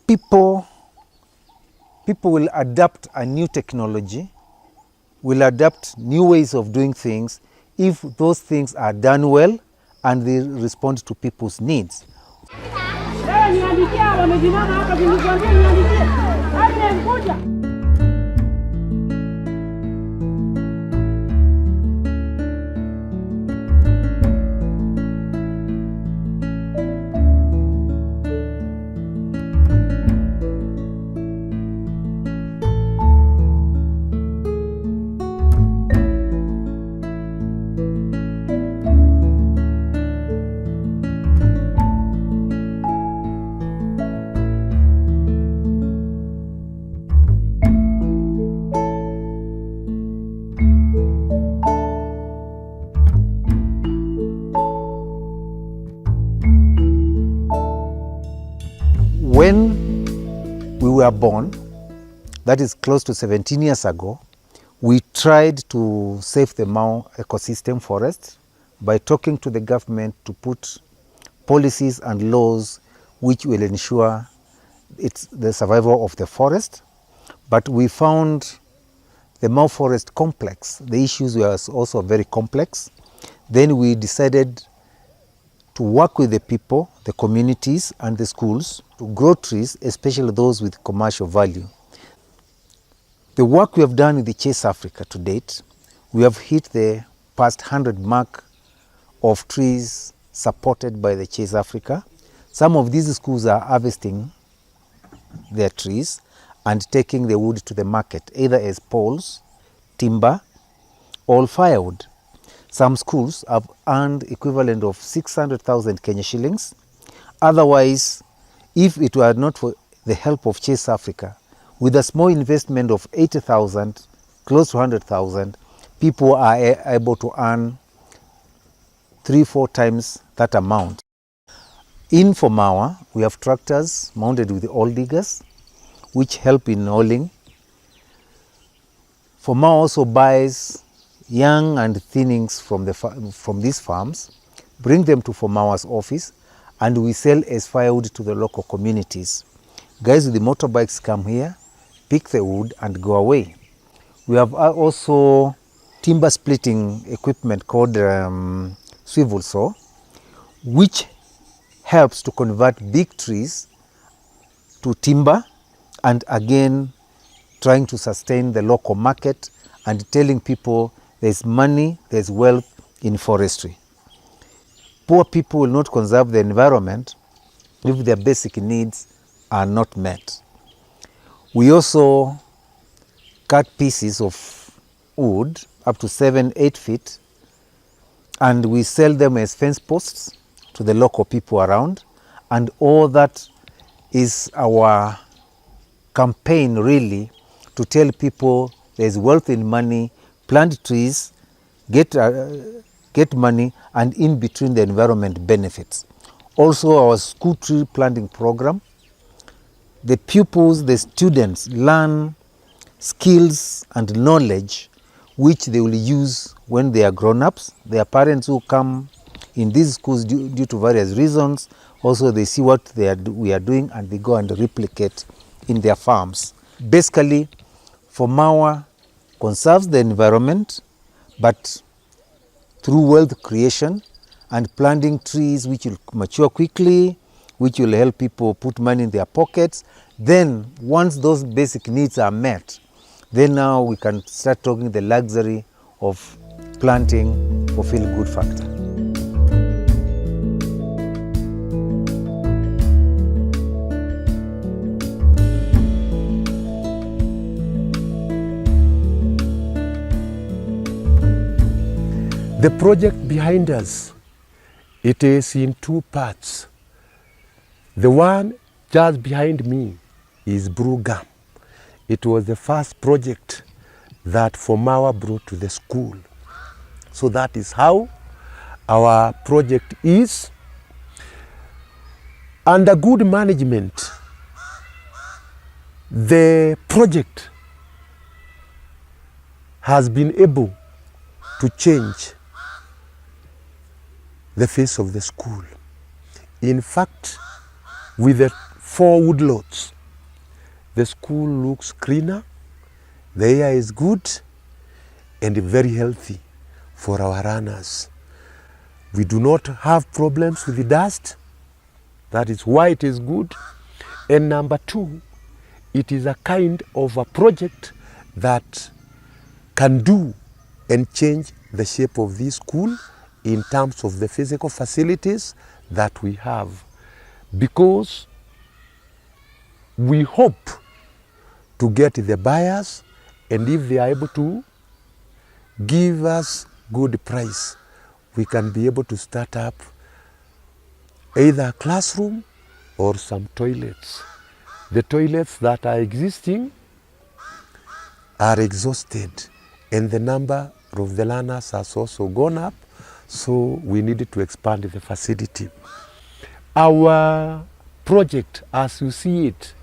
people will adapt a new technology, will adapt new ways of doing things if those things are done well and they respond to people's needs. When we were born, that is close to 17 years ago, we tried to save the Mau ecosystem forest by talking to the government to put policies and laws which will ensure the survival of the forest. But we found the Mau forest complex. The issues were also very complex. Then we decided to work with the people, the communities and the schools to grow trees, especially those with commercial value. The work we have done in the Chase Africa to date, we have hit the past 100 mark of trees supported by the Chase Africa. Some of these schools are harvesting their trees and taking the wood to the market, either as poles, timber, or firewood. Some schools have earned equivalent of 600,000 Kenya shillings. Otherwise, if it were not for the help of Chase Africa, with a small investment of 80,000, close to 100,000, people are able to earn 3-4 times that amount. In FOMAWA, we have tractors mounted with oil diggers, which help in hauling. FOMAWA also buys young and thinnings from these farms, bring them to FOMAWA's office, and we sell as firewood to the local communities. Guys with the motorbikes come here, pick the wood and go away. We have also timber splitting equipment called swivel saw, which helps to convert big trees to timber, and again trying to sustain the local market and telling people there's money, there's wealth in forestry. Poor people will not conserve the environment if their basic needs are not met. We also cut pieces of wood up to 7-8 feet, and we sell them as fence posts to the local people around, and all that is our campaign really, to tell people there's wealth in money, plant trees, get money, and in between the environment benefits. Also our school tree planting program, the pupils, the students learn skills and knowledge which they will use when they are grown-ups. Their parents who come in these schools due to various reasons, also they see what we are doing and they go and replicate in their farms. Basically, FOMAWA conserves the environment, but through wealth creation and planting trees which will mature quickly, which will help people put money in their pockets. Then once those basic needs are met, then now we can start talking the luxury of planting for feel-good factor. The project behind us, it is in 2 parts. The one just behind me is Brugam. It was the first project that FOMAWA brought to the school. So that is how our project is. Under good management, the project has been able to change the face of the school. In fact, with the 4 woodlots The school looks cleaner, the air is good, and very healthy for our runners. We do not have problems with the dust. That is why it is good. And number two, it is a kind of a project that can do and change the shape of this school in terms of the physical facilities that we have. Because we hope to get the buyers, and if they are able to give us good price, we can be able to start up either a classroom or some toilets. The toilets that are existing are exhausted, and the number of the learners has also gone up, so we needed to expand the facility. Our project, as you see it,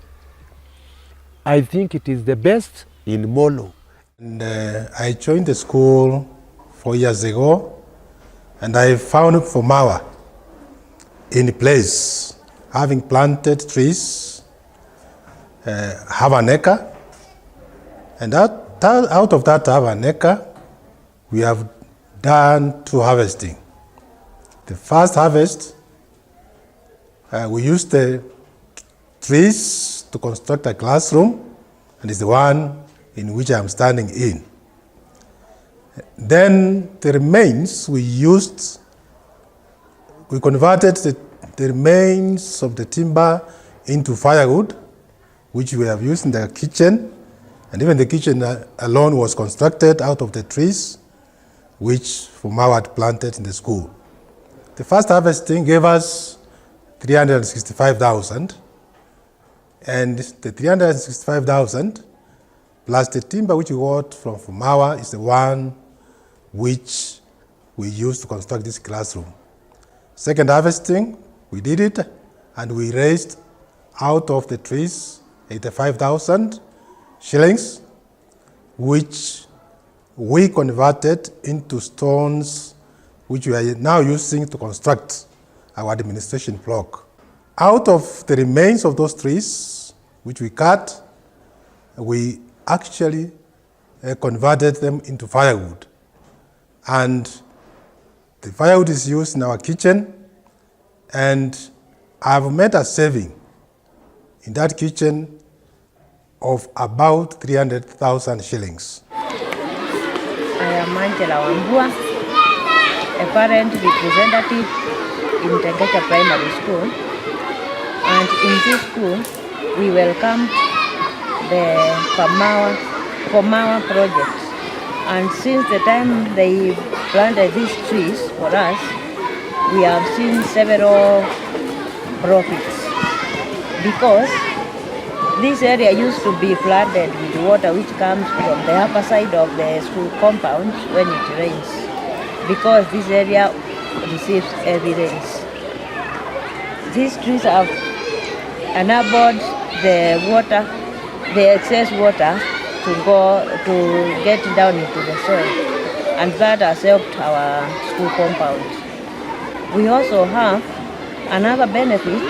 I think it is the best in Molo. And I joined the school 4 years ago, and I found FOMAWA in place, having planted trees, half an acre, and out of that half an acre, we have done 2 harvesting. The first harvest, we used the trees to construct a classroom, and it's the one in which I'm standing in. Then the remains we converted the remains of the timber into firewood, which we have used in the kitchen, and even the kitchen alone was constructed out of the trees which FOMAWA had planted in the school. The first harvesting gave us 365,000, and the 365,000 plus the timber which we got from FOMAWA is the one which we used to construct this classroom. Second harvesting, we did it, and we raised out of the trees 85,000 shillings, which we converted into stones, which we are now using to construct our administration block. Out of the remains of those trees, which we cut, we actually converted them into firewood. And the firewood is used in our kitchen, and I've made a saving in that kitchen of about 300,000 shillings. I am Angela Wambua, a parent representative in Untitled Primary School, and in this school we welcomed the FOMAWA project, and since the time they planted these trees for us, we have seen several profits, because this area used to be flooded with water which comes from the upper side of the school compound when it rains, because this area receives heavy rains. These trees have enabled the excess water to get down into the soil, and that has helped our school compound. We also have another benefit,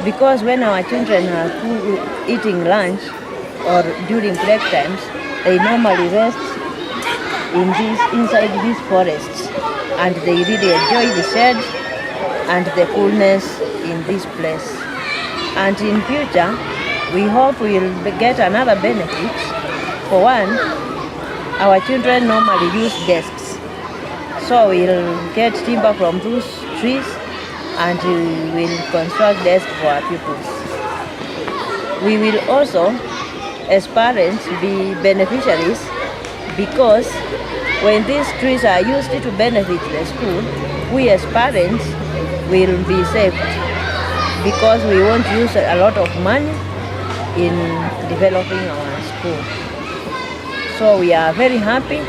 because when our children are eating lunch or during break times, they normally rest inside these forests, and they really enjoy the shade and the coolness in this place. And in future, we hope we'll get another benefit. For one, our children normally use desks, so we'll get timber from those trees and we'll construct desks for our pupils. We will also, as parents, be beneficiaries, because when these trees are used to benefit the school, we as parents will be saved, because we won't use a lot of money in developing our school. So we are very happy,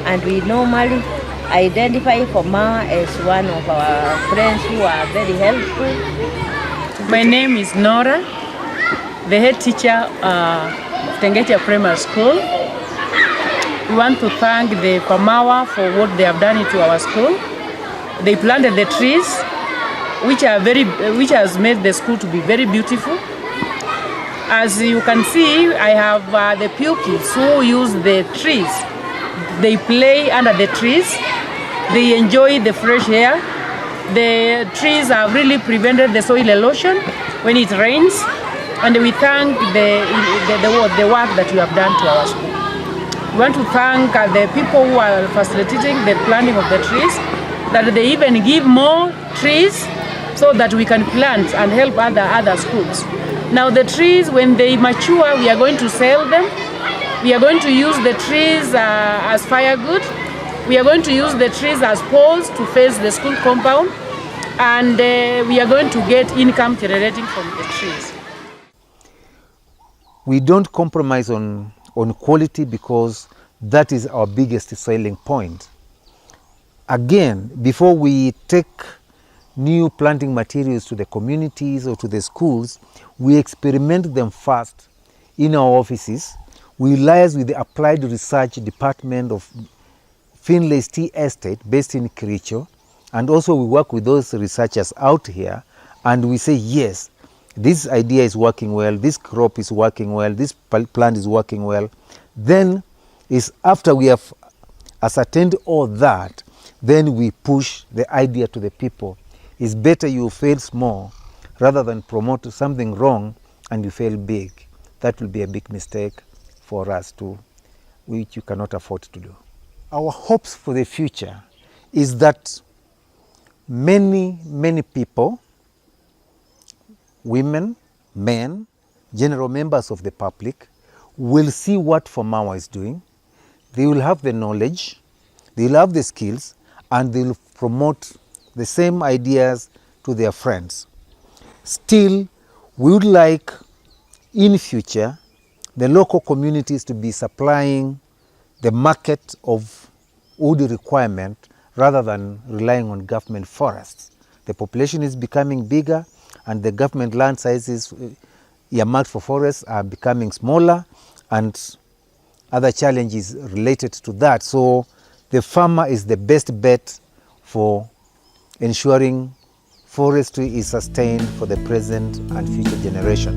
and we normally identify FOMAWA as one of our friends who are very helpful. My name is Norah, the head teacher of Tengetia Primary School. We want to thank the FOMAWA for what they have done to our school. They planted the trees, which has made the school to be very beautiful. As you can see, I have the pupils who use the trees. They play under the trees. They enjoy the fresh air. The trees have really prevented the soil erosion when it rains. And we thank the work that you have done to our school. We want to thank the people who are facilitating the planting of the trees, that they even give more trees so that we can plant and help other schools. Now the trees, when they mature, we are going to sell them. We are going to use the trees as firewood. We are going to use the trees as poles to face the school compound. And we are going to get income generating from the trees. We don't compromise on quality because that is our biggest selling point. Again, before we take new planting materials to the communities or to the schools, we experiment them first in our offices. We liaise with the Applied Research Department of Finlay's Tea Estate based in Kericho, and also we work with those researchers out here, and we say, yes, this idea is working well, this crop is working well, this plant is working well. Then is after we have ascertained all that, then we push the idea to the people. It's better you fail small rather than promote something wrong and you fail big. That will be a big mistake for us too, which you cannot afford to do. Our hopes for the future is that many people, women, men, general members of the public, will see what FOMAWA is doing. They will have the knowledge, they will have the skills, and they will promote the same ideas to their friends. Still, we would like in future the local communities to be supplying the market of wood requirement rather than relying on government forests. The population is becoming bigger and the government land sizes earmarked for forests are becoming smaller, and other challenges related to that. So the farmer is the best bet for ensuring forestry is sustained for the present and future generation.